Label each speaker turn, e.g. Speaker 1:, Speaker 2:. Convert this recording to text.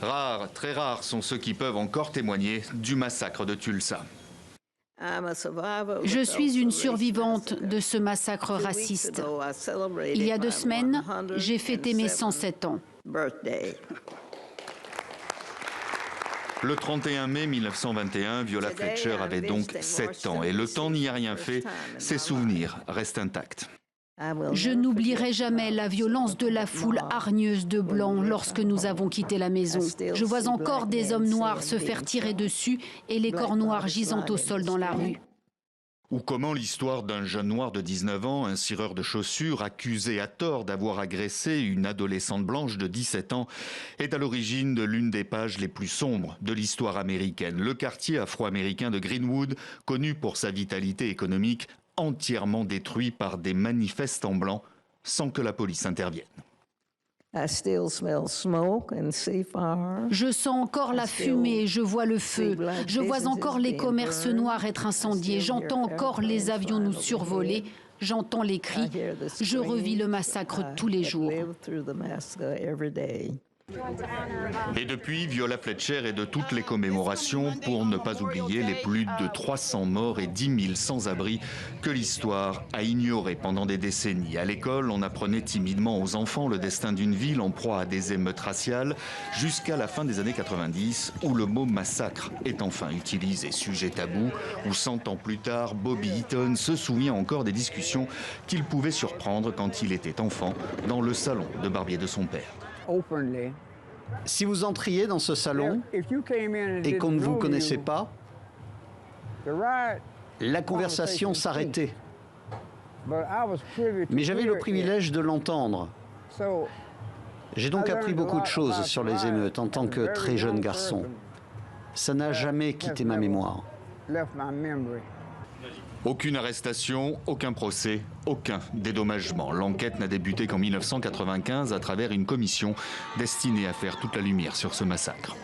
Speaker 1: Rares, très rares sont ceux qui peuvent encore témoigner du massacre de Tulsa.
Speaker 2: Je suis une survivante de ce massacre raciste. Il y a 2 semaines, j'ai fêté mes 107 ans.
Speaker 1: Le 31 mai 1921, Viola Fletcher avait donc 7 ans et le temps n'y a rien fait, ses souvenirs restent intacts.
Speaker 2: Je n'oublierai jamais la violence de la foule hargneuse de blancs lorsque nous avons quitté la maison. Je vois encore des hommes noirs se faire tirer dessus et les corps noirs gisant au sol dans la rue.
Speaker 1: Ou comment l'histoire d'un jeune noir de 19 ans, un cireur de chaussures, accusé à tort d'avoir agressé une adolescente blanche de 17 ans, est à l'origine de l'une des pages les plus sombres de l'histoire américaine. Le quartier afro-américain de Greenwood, connu pour sa vitalité économique, entièrement détruit par des manifestants blancs sans que la police intervienne.
Speaker 2: Je sens encore la fumée, je vois le feu, je vois encore les commerces noirs être incendiés, j'entends encore les avions nous survoler, j'entends les cris, je revis le massacre tous les jours.
Speaker 1: Et depuis, Viola Fletcher est de toutes les commémorations pour ne pas oublier les plus de 300 morts et 10 000 sans-abri que l'histoire a ignorés pendant des décennies. À l'école, on apprenait timidement aux enfants le destin d'une ville en proie à des émeutes raciales jusqu'à la fin des années 90 où le mot massacre est enfin utilisé. Sujet tabou où 100 ans plus tard, Bobby Eaton se souvient encore des discussions qu'il pouvait surprendre quand il était enfant dans le salon de barbier de son père.
Speaker 3: Si vous entriez dans ce salon et qu'on ne vous connaissait pas, la conversation s'arrêtait. Mais j'avais le privilège de l'entendre. J'ai donc appris beaucoup de choses sur les émeutes en tant que très jeune garçon. Ça n'a jamais quitté ma mémoire.
Speaker 1: Aucune arrestation, aucun procès, aucun dédommagement. L'enquête n'a débuté qu'en 1995 à travers une commission destinée à faire toute la lumière sur ce massacre.